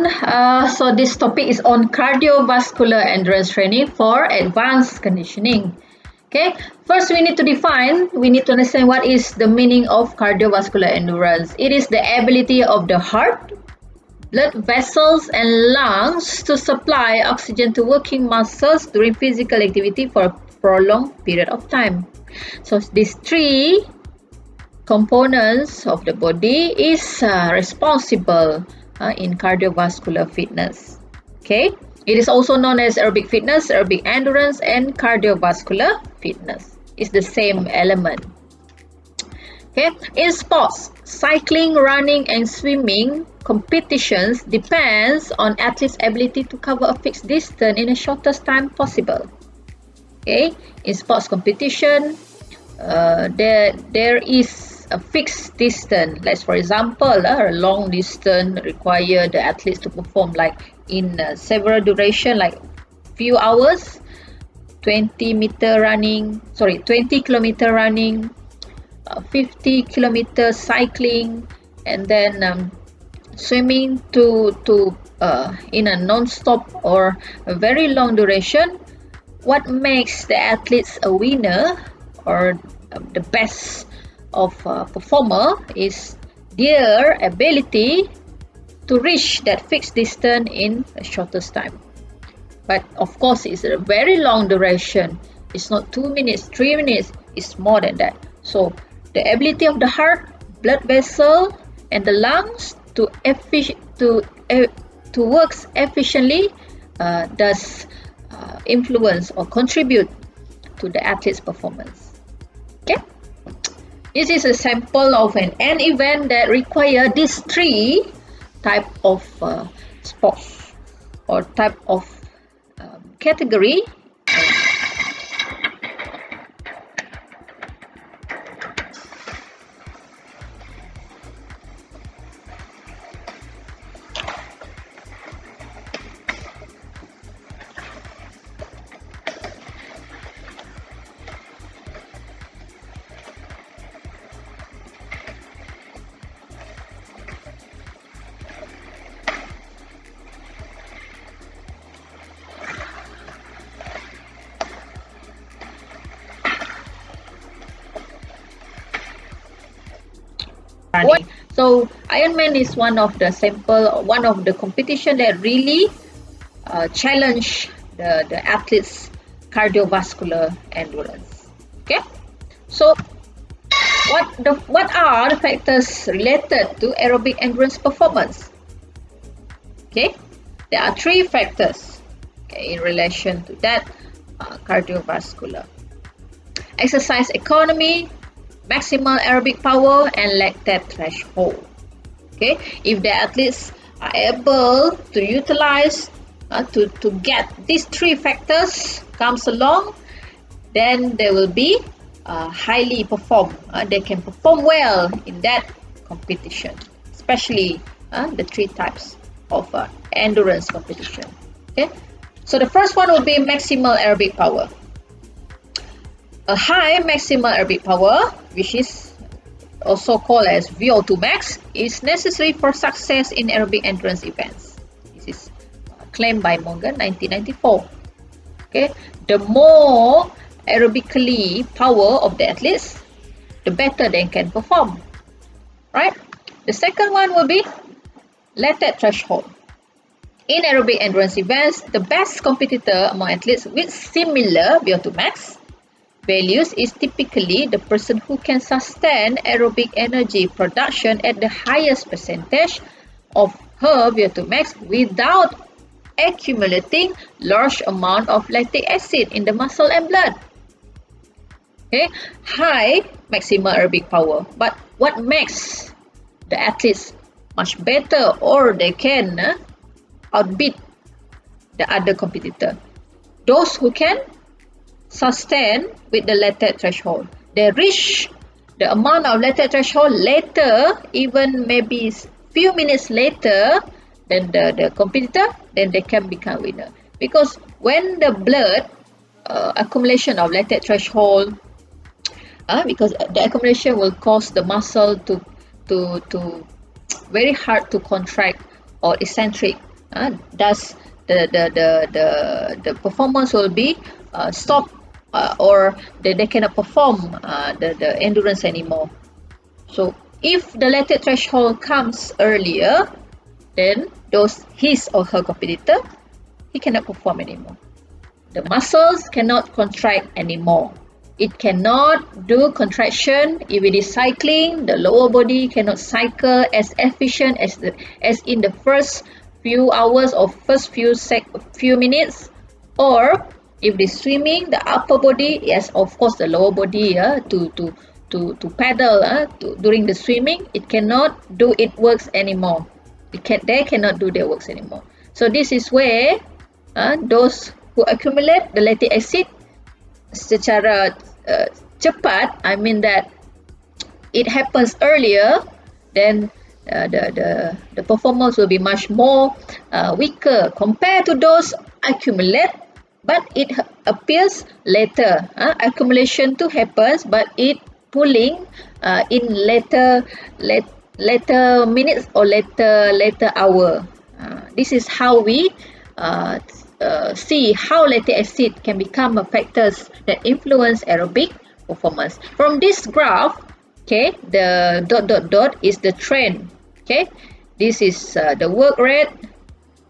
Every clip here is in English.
everyone. So this topic is on cardiovascular endurance training for advanced conditioning. Okay, first we need to understand what is the meaning of cardiovascular endurance. It is the ability of the heart, blood vessels and lungs to supply oxygen to working muscles during physical activity for a prolonged period of time. So these three components of the body is responsible in cardiovascular fitness. Okay, it is also known as aerobic fitness, aerobic endurance, and cardiovascular fitness. It's the same element. Okay, in sports, cycling, running, and swimming competitions depends on athletes' ability to cover a fixed distance in the shortest time possible. Okay, in sports competition, there is a fixed distance. Like for example, a long distance require the athletes to perform like in several duration, like few hours, 20-meter running, 20-kilometer running, 50-kilometer cycling, and then swimming in a non-stop or a very long duration. What makes the athletes a winner or the best of performer is their ability to reach that fixed distance in the shortest time. But of course, it's a very long duration. It's not 2 minutes, 3 minutes. It's more than that. So the ability of the heart, blood vessel, and the lungs to work efficiently does influence or contribute to the athlete's performance. Okay, this is a sample of an event that require these three type of sports or type of category. So Ironman is one of the competition that really challenge the athletes' cardiovascular endurance. Okay, so what are the factors related to aerobic endurance performance? Okay, there are three factors, okay, in relation to that cardiovascular: exercise economy, maximal aerobic power, and lactate threshold. Okay, if the athletes are able to utilize to get these three factors comes along, then they will be highly perform. They can perform well in that competition, especially the three types of endurance competition. Okay, so the first one will be maximal aerobic power. A high maximal aerobic power, which is also called as VO2 max, is necessary for success in aerobic endurance events. This is claimed by Morgan 1994. Okay, the more aerobically power of the athletes, the better they can perform. Right? The second one will be lactate threshold. In aerobic endurance events, the best competitor among athletes with similar VO2 max values is typically the person who can sustain aerobic energy production at the highest percentage of her VO2 max without accumulating large amount of lactic acid in the muscle and blood. Okay, high maximal aerobic power. But what makes the athletes much better or they can outbeat the other competitor? Those who can sustain with the lactate threshold. They reach the amount of lactate threshold later, even maybe few minutes later than the competitor, then they can become winner. Because when the blood accumulation of lactate threshold, because the accumulation will cause the muscle to very hard to contract or eccentric thus the performance will be stopped, or they cannot perform the endurance anymore. So if the lactate threshold comes earlier, then his or her competitor, he cannot perform anymore. The muscles cannot contract anymore. It cannot do contraction. If it is cycling, the lower body cannot cycle as efficient as in the first few hours or first few minutes. Or if it is swimming, the upper body, yes, of course, the lower body to paddle during the swimming, it cannot do its works anymore. They cannot do their works anymore. So this is where those who accumulate the lactic acid secara cepat, I mean that it happens earlier, then the performance will be much more weaker compared to those accumulate, but it appears later. Accumulation too happens, but it pulling in later minutes or later hour. This is how we see how lactic acid can become factors that influence aerobic performance. From this graph, okay, the dot is the trend. Okay, this is the work rate.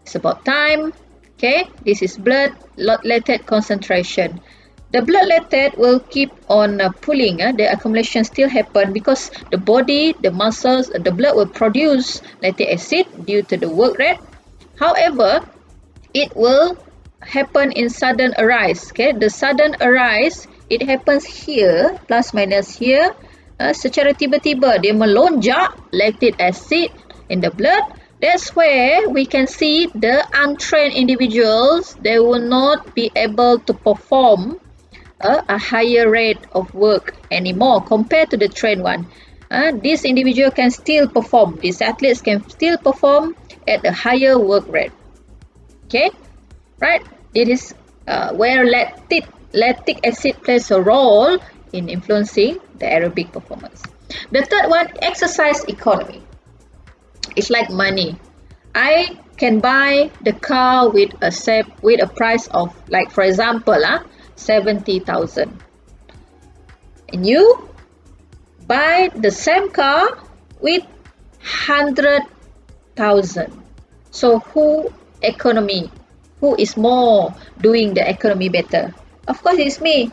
It's about time. Okay, this is blood lactate concentration. The blood lactate will keep on pulling. The accumulation still happen because the body, the muscles, the blood will produce lactic acid due to the work rate. However, it will happen in sudden arise. Okay, the sudden arise, it happens here, plus minus here. Secara tiba-tiba dia melonjak lactic acid in the blood. That's where we can see the untrained individuals, they will not be able to perform a higher rate of work anymore compared to the trained one. This individual can still perform. These athletes can still perform at a higher work rate. Okay, right? It is where lactic acid plays a role in influencing the aerobic performance. The third one, exercise economy. It's like money. I can buy the car with a price of, like, for example, 70,000, and you buy the same car with 100,000. So who is more doing the economy better? Of course, it's me.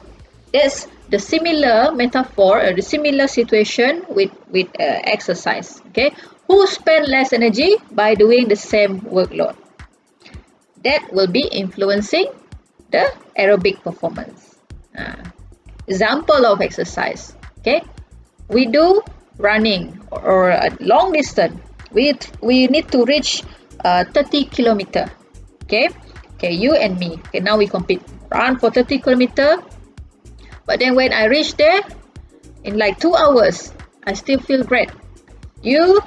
That's the similar metaphor, or the similar situation with exercise. Okay, who spend less energy by doing the same workload? That will be influencing the aerobic performance. Example of exercise. Okay, we do running or a long distance. We need to reach 30 kilometer. Okay, you and me. Okay, now we compete. Run for 30 kilometer. But then when I reach there, in like 2 hours, I still feel great. You,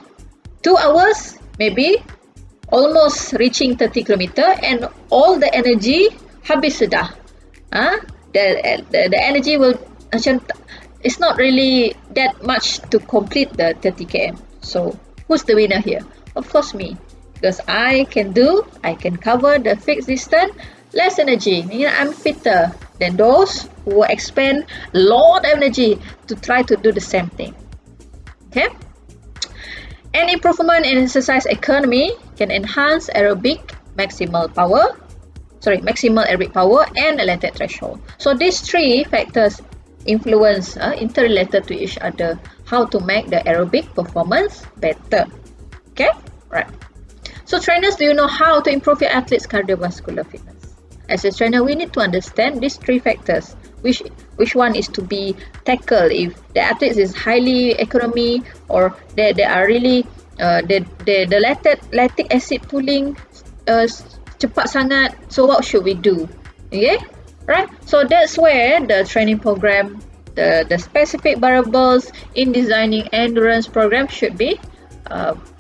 2 hours, maybe almost reaching 30 kilometer, and all the energy habis sudah. The energy will, it's not really that much to complete the 30 km. So who's the winner here? Of course, me, because I can cover the fixed distance, less energy. I'm fitter than those who expend a lot of energy to try to do the same thing. Okay. An improvement in exercise economy can enhance maximal aerobic power and the lactate threshold. So these three factors influence, interrelated to each other, how to make the aerobic performance better. Okay, right. So trainers, do you know how to improve your athlete's cardiovascular fitness? As a trainer, we need to understand these three factors. Which one is to be tackled if the athlete is highly economy, or they are really the lactic acid pulling cepat sangat. So what should we do? Okay, right? So that's where the training program, the specific variables in designing endurance program should be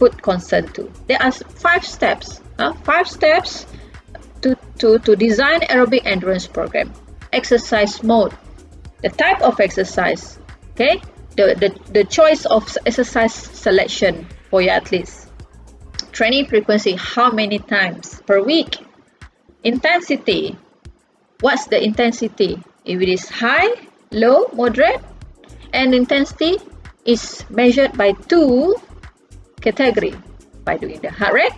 put concern to. There are 5 steps. 5 steps to design aerobic endurance program. Exercise mode, the type of exercise, okay, the choice of exercise selection for your athletes, Training frequency, how many times per week? Intensity, what's the intensity? If it is high, low, moderate, and intensity is measured by two categories, by doing the heart rate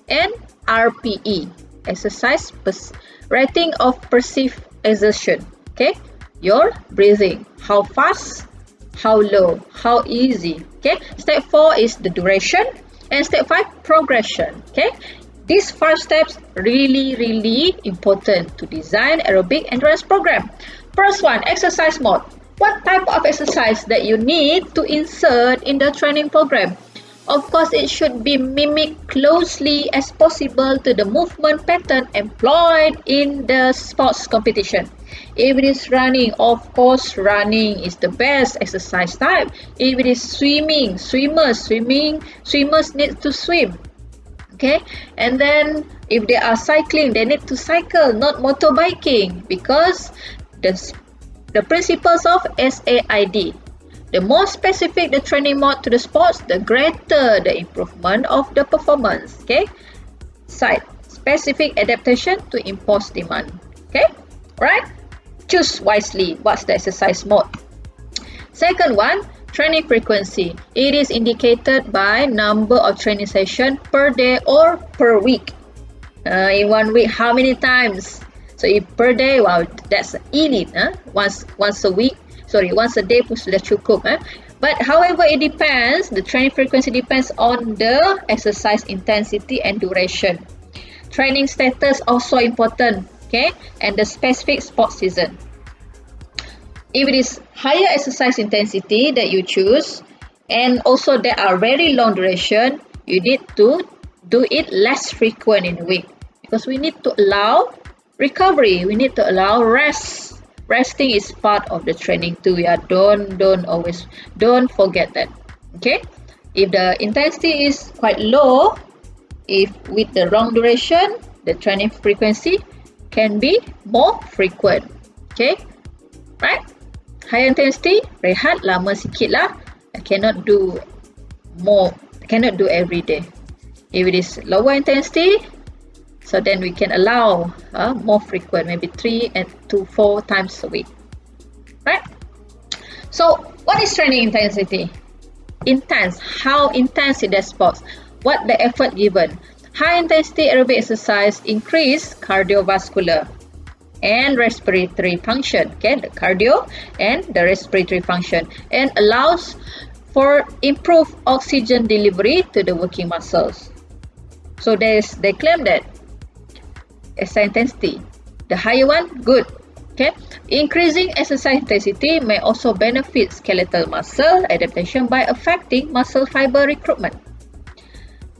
and RPE, exercise rating of perceived exertion. Okay, your breathing, how fast, how low, how easy. Okay, step 4 is the duration, and step 5 progression. Okay, these 5 steps really important to design aerobic endurance program. First one, exercise mode. What type of exercise that you need to insert in the training program? Of course, it should be mimicked closely as possible to the movement pattern employed in the sports competition. If it is running, of course, running is the best exercise type. If it is swimming, swimmers need to swim. Okay, and then if they are cycling, they need to cycle, not motorbiking, because the principles of SAID. The more specific the training mode to the sports, the greater the improvement of the performance. Okay, site specific adaptation to imposed demand. Okay, right? Choose wisely. What's the exercise mode? Second one, training frequency. It is indicated by number of training sessions per day or per week. In 1 week, how many times? So if per day, wow, that's elite. Once a week. Sorry, once a day pun sudah cukup. But however, it depends. The training frequency depends on the exercise intensity and duration. Training status also important. Okay, and the specific sport season. If it is higher exercise intensity that you choose, and also there are very long duration, you need to do it less frequent in a week, because we need to allow recovery. We need to allow rest. Resting is part of the training too. Yeah, don't forget that. Okay, if the intensity is quite low, if with the long duration, the training frequency can be more frequent. Okay, right? High intensity, rehat lama sikit lah. I cannot do every day. If it is lower intensity, so then we can allow more frequent, maybe 3 to 4 times a week, right? So what is training intensity? Intense. How intense is the sports? What the effort given? High intensity aerobic exercise increase cardiovascular and respiratory function. Okay, the cardio and the respiratory function, and allows for improved oxygen delivery to the working muscles. So they claim that exercise intensity, the higher one, good. Okay, increasing exercise intensity may also benefit skeletal muscle adaptation by affecting muscle fiber recruitment.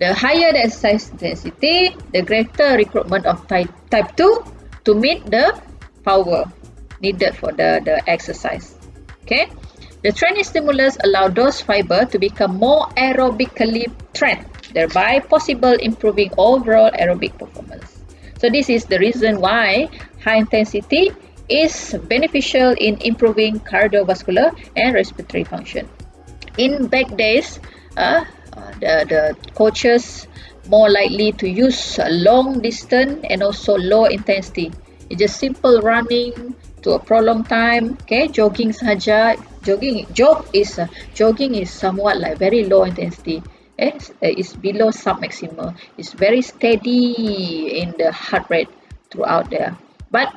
The higher the exercise intensity, the greater recruitment of type 2 to meet the power needed for the exercise. Okay, the training stimulus allow those fiber to become more aerobically trained, thereby possible improving overall aerobic performance. So this is the reason why high intensity is beneficial in improving cardiovascular and respiratory function. In back days, the coaches more likely to use long distance and also low intensity. It's just simple running to a prolonged time. Okay, jogging sahaja. Jogging is somewhat like very low intensity. Is below submaximal. It's very steady in the heart rate throughout there. But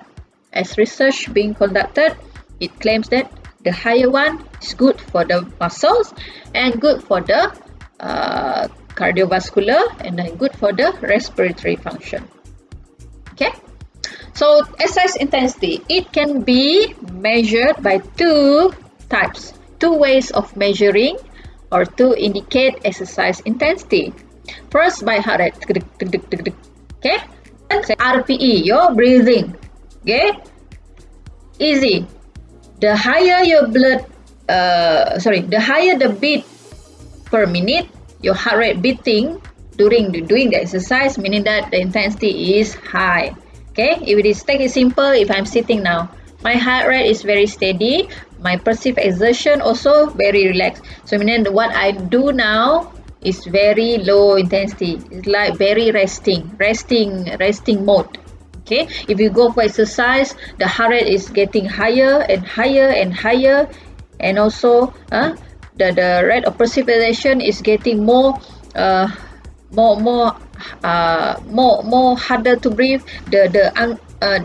as research being conducted, it claims that the higher one is good for the muscles and good for the cardiovascular and then good for the respiratory function. Okay, so exercise intensity, it can be measured by two ways of measuring or to indicate exercise intensity. First, by heart rate. Okay, and RPE, your breathing. Okay, easy. The higher your the higher the beat per minute, your heart rate beating during doing the exercise, meaning that the intensity is high. Okay, if it is, take it simple. If I'm sitting now, my heart rate is very steady. My perceived exertion also very relaxed. So meaning what I do now is very low intensity. It's like very resting mode. Okay, if you go for exercise, the heart rate is getting higher and higher and higher, and also the rate of precipitation is getting more harder to breathe. The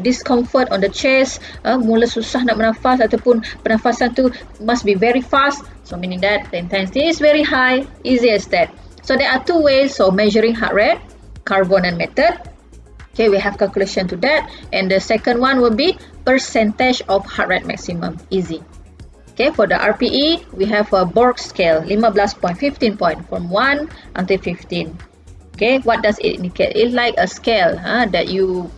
discomfort on the chest, mula susah nak bernafas, ataupun pernafasan tu must be very fast. So meaning that the intensity is very high. Easy as that. So there are two ways of measuring heart rate: Carbonen method. Okay, we have calculation to that, and the second one will be percentage of heart rate maximum. Easy. Okay, for the RPE, we have a Borg scale, 15 point, 15 point, from 1 until 15. Okay, what does it indicate? It's like a scale that you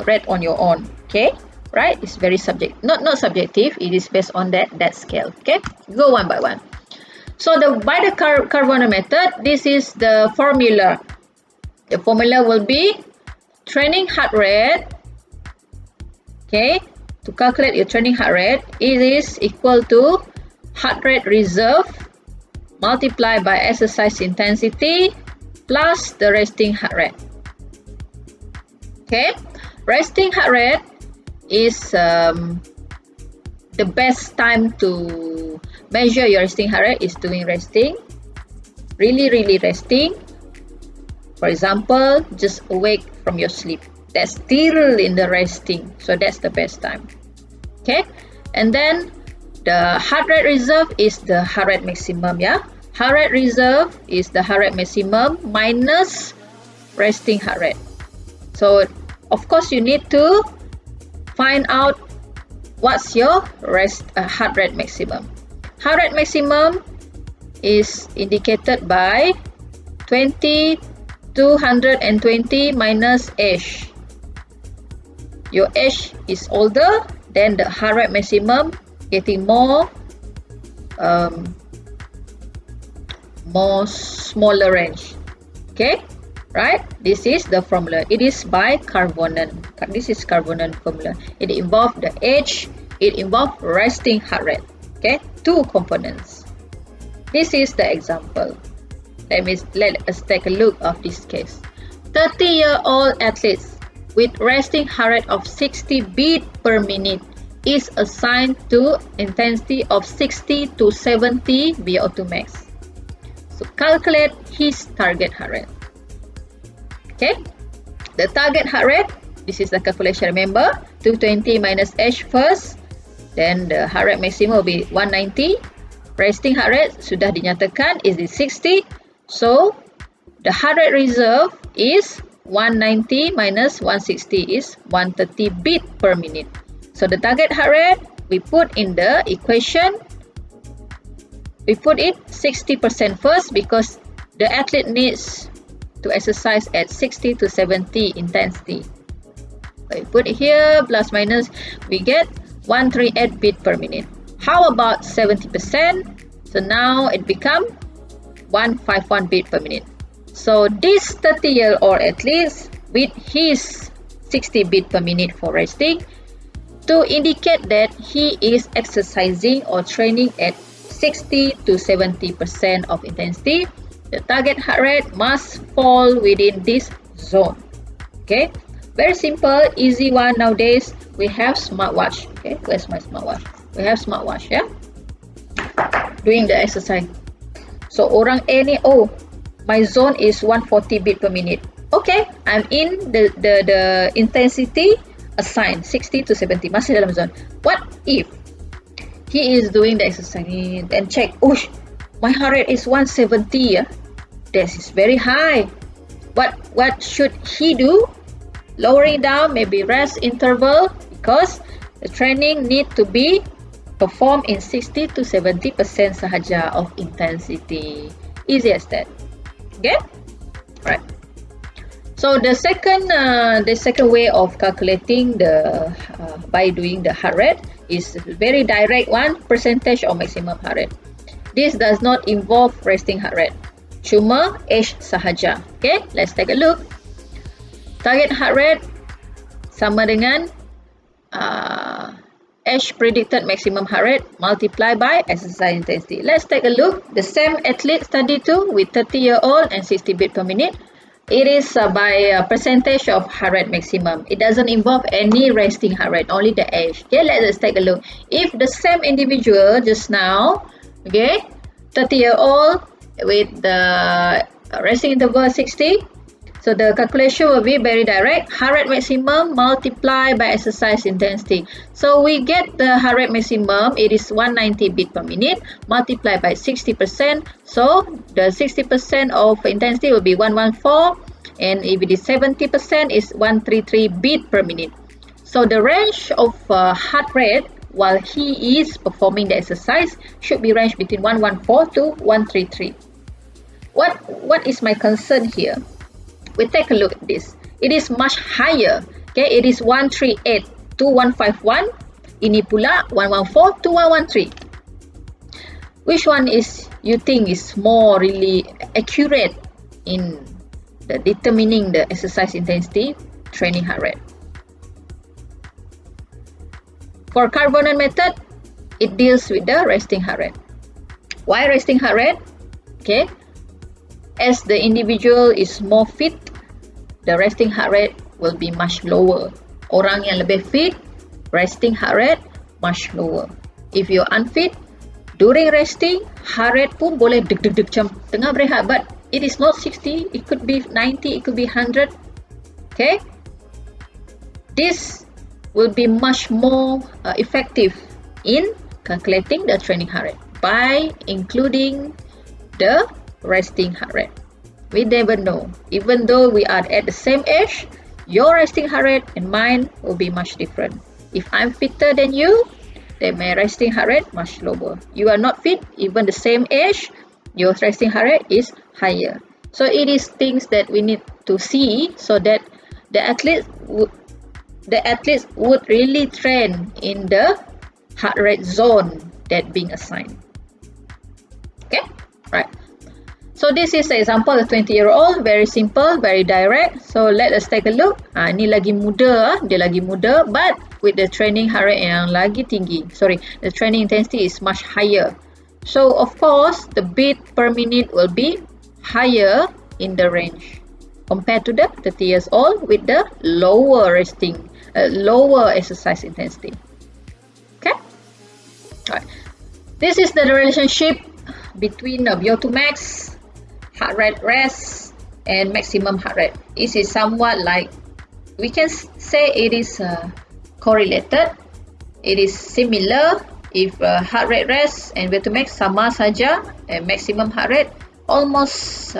read on your own. Okay, right? It's very not subjective. It is based on that scale. Okay, go one by one. So by the Carbonen method, this is the formula. The formula will be training heart rate. Okay, to calculate your training heart rate, it is equal to heart rate reserve multiplied by exercise intensity plus the resting heart rate. Okay, resting heart rate is the best time to measure your resting heart rate is doing resting, really resting. For example, just awake from your sleep. That's still in the resting. So that's the best time. Okay. And then the heart rate reserve is the heart rate maximum. Yeah. Heart rate reserve is the heart rate maximum minus resting heart rate. So of course you need to find out what's your heart rate maximum. Heart rate maximum is indicated by 220 minus age. Your age is older, then the heart rate maximum getting more smaller range. Okay, right? This is the formula. It is by Carbonen. This is Carbonen formula. It involves the age. It involves resting heart rate. Okay, two components. This is the example. Let us take a look of this case. 30-year-old athletes with resting heart rate of 60 beats per minute is assigned to intensity of 60 to 70 VO2 max. So calculate his target heart rate. Okay, the target heart rate, this is the calculation. Remember, 220 minus H first, then the heart rate maximum will be 190. Resting heart rate sudah dinyatakan is 60. So the heart rate reserve is 190 minus 160 is 130 beats per minute. So the target heart rate we put in the equation, we put it 60% first because the athlete needs to exercise at 60 to 70 intensity. So we put it here, plus minus, we get 138 beats per minute. How about 70%? So now it becomes 151 beats per minute. So this 30-year-old athlete with his 60 beats per minute for resting, to indicate that he is exercising or training at 60 to 70% of intensity, the target heart rate must fall within this zone. Okay, very simple, easy one. Nowadays we have smartwatch. Okay, where's my smartwatch? We have smartwatch. Yeah, doing the exercise. So orang A ni, oh, my zone is 140 beats per minute. Okay, I'm in the intensity assigned 60 to 70, masih dalam zone. What if he is doing the exercise and check, oh, my heart rate is 170. Yeah, this is very high. What should he do? Lowering down, maybe rest interval, because the training need to be performed in 60 to 70% sahaja of intensity. Easy as that. Okay, right. So the second way of calculating the by doing the heart rate is very direct one, percentage of maximum heart rate. This does not involve resting heart rate, cuma age sahaja. Okay, let's take a look. Target heart rate sama dengan H predicted maximum heart rate multiplied by exercise intensity. Let's take a look. The same athlete study too with 30-year-old and 60 beat per minute. It is by percentage of heart rate maximum. It doesn't involve any resting heart rate, only the age. Okay, let's take a look. If the same individual just now, okay, 30-year-old with the resting interval 60, so the calculation will be very direct. Heart rate maximum multiplied by exercise intensity. So we get the heart rate maximum, it is 190 beat per minute multiplied by 60%. So the 60% of intensity will be 114, and if it is 70% is 133 beat per minute. So the range of heart rate while he is performing the exercise should be ranged between 114 to 133. What is my concern here? We take a look at this. It is much higher. Okay, it is 138 to 151. Ini pula 114 to 113. Which one is you think is more really accurate in the determining the exercise intensity, training heart rate? For Carbonate method, it deals with the resting heart rate. Why resting heart rate? Okay, as the individual is more fit, the resting heart rate will be much lower. Orang yang lebih fit, resting heart rate much lower. If you're unfit, during resting, heart rate pun boleh deg-deg-deg macam tengah berehat, but it is not 60, it could be 90, it could be 100. Okay, this will be much more effective in calculating the training heart rate by including the resting heart rate. We never know. Even though we are at the same age, your resting heart rate and mine will be much different. If I'm fitter than you, then my resting heart rate much lower. You are not fit, even the same age, your resting heart rate is higher. So it is things that we need to see so that the athletes would really train in the heart rate zone that being assigned. Okay, right. So this is an example of 20-year-old, very simple, very direct. So let us take a look. Ni lagi muda, dia lagi muda, but with the training heart rate yang lagi tinggi. Sorry, the training intensity is much higher. So of course, the beat per minute will be higher in the range compared to the 30 years old with the lower resting, lower exercise intensity. Okay, all right. This is the relationship between VO2 max, heart rate rest, and maximum heart rate. This is somewhat like, we can say it is correlated. It is similar. If heart rate rest and VO2 max sama saja, and maximum heart rate almost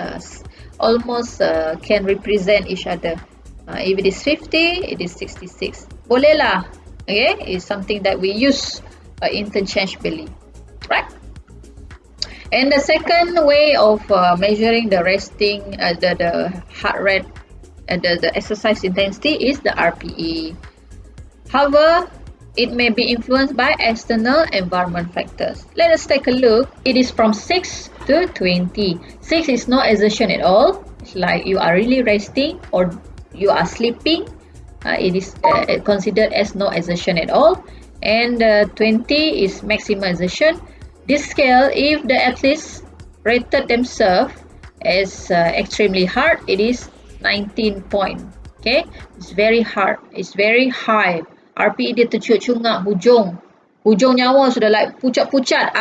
can represent each other. If it is 50, it is 66. Boleh lah. Okay, it's something that we use interchangeably, right? And the second way of measuring the resting, the heart rate, the exercise intensity is the RPE. However, it may be influenced by external environment factors. Let us take a look. It is from 6 to 20. 6 is no exertion at all. It's like you are really resting or you are sleeping. It is considered as no exertion at all. And 20 is maximum exertion. This scale, if the athletes rated themselves as extremely hard, it is 19 point. Okay, it's very hard, it's very high. RPE dia tercungak hujung nyawa sudah like pucat-pucat.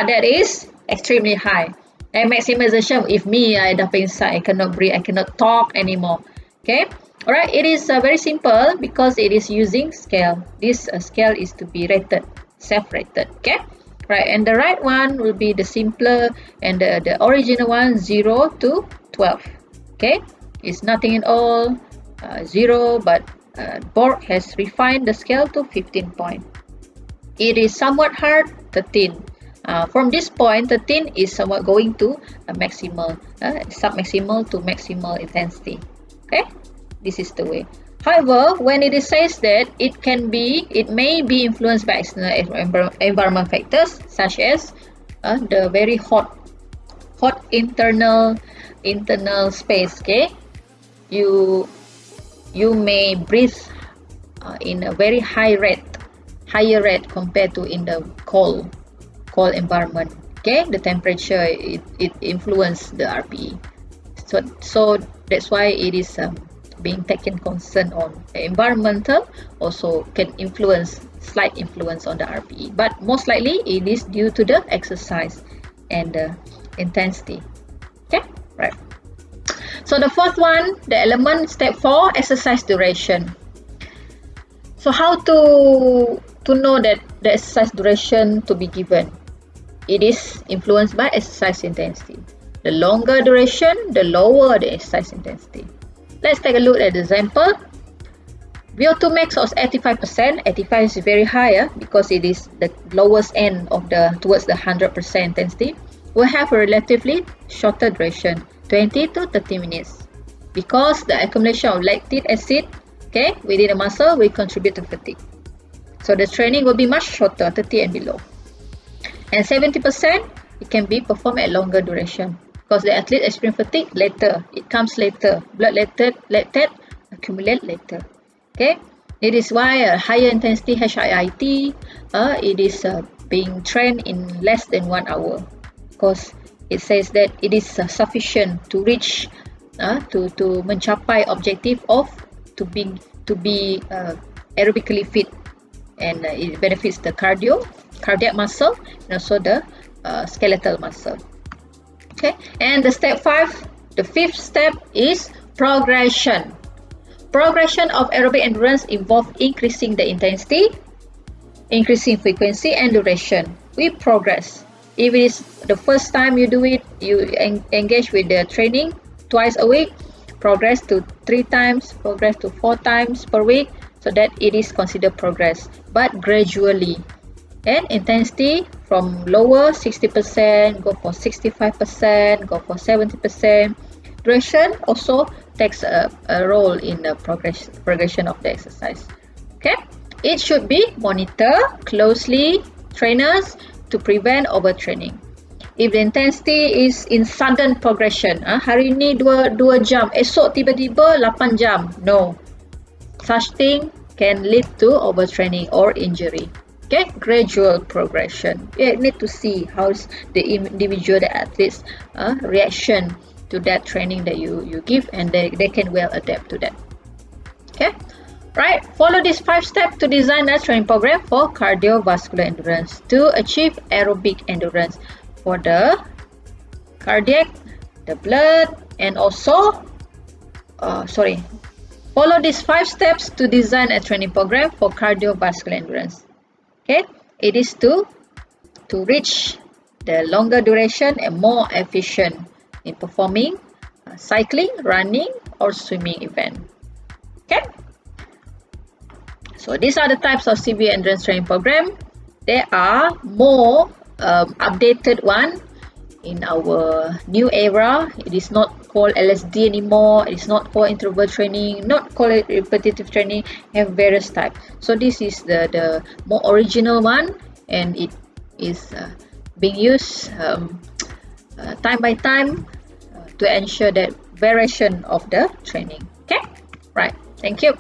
That is extremely high. And maximization, if me, I dah pingsan, I cannot breathe, I cannot talk anymore. Okay, alright, it is very simple because it is using scale. This scale is to be rated, self-rated. Okay. Right, and the right one will be the simpler, and the original one 0 to 12. Okay, it's nothing at all, 0, but Borg has refined the scale to 15 point. It is somewhat hard, 13. From this point, 13 is somewhat going to a maximal, submaximal to maximal intensity. Okay, this is the way. However, when it is says that it may be influenced by external environment factors such as the very hot internal space. Okay, you may breathe in a very high rate higher rate compared to in the cold environment. Okay, the temperature it influence the RPE. So that's why it is being taken concern on the environmental also can influence, slight influence on the RPE, but most likely it is due to the exercise and the intensity. Okay, right. So the fourth one, the element step 4, exercise duration. So how to know that the exercise duration to be given? It is influenced by exercise intensity. The longer duration, the lower the exercise intensity. Let's take a look at the example. VO2 max was 85%. 85 is very high because it is the lowest end of towards the 100% intensity. We have a relatively shorter duration, 20 to 30 minutes, because the accumulation of lactic acid, okay, within the muscle will contribute to fatigue. So the training will be much shorter, 30 and below. And 70%, it can be performed at longer duration because the athlete experience fatigue later. It comes later. Blood lactate accumulate later. Okay, it is why a higher intensity HIIT it is being trained in less than 1 hour, because it says that it is sufficient to reach to mencapai objective of to be aerobically fit, and it benefits the cardiac muscle and also the skeletal muscle. Okay, and the step 5, the fifth step is progression. Progression of aerobic endurance involves increasing the intensity, increasing frequency and duration. We progress. If it is the first time you do it, you engage with the training twice a week, progress to 3 times, progress to 4 times per week, so that it is considered progress, but gradually. And intensity from lower 60%, go for 65%, go for 70%. Duration also takes a role in the progression of the exercise. Okay, it should be monitored closely, trainers, to prevent overtraining. If the intensity is in sudden progression, hari ni 2 jam, esok tiba-tiba 8 jam, no. Such thing can lead to overtraining or injury. Okay, gradual progression. You need to see how the individual, the athlete's reaction to that training that you give, and they can well adapt to that. Okay, right. Follow these 5 steps to design a training program for cardiovascular endurance to achieve aerobic endurance for the cardiac, the blood, and also follow these 5 steps to design a training program for cardiovascular endurance. Okay, it is to reach the longer duration and more efficient in performing cycling, running, or swimming event. Okay, so these are the types of severe endurance training program. There are more updated one in our new era. It is not called LSD anymore. It is not called interval training, not called repetitive training. Have various types. So this is the more original one, and it is being used time by time to ensure that variation of the training. Okay, right. Thank you.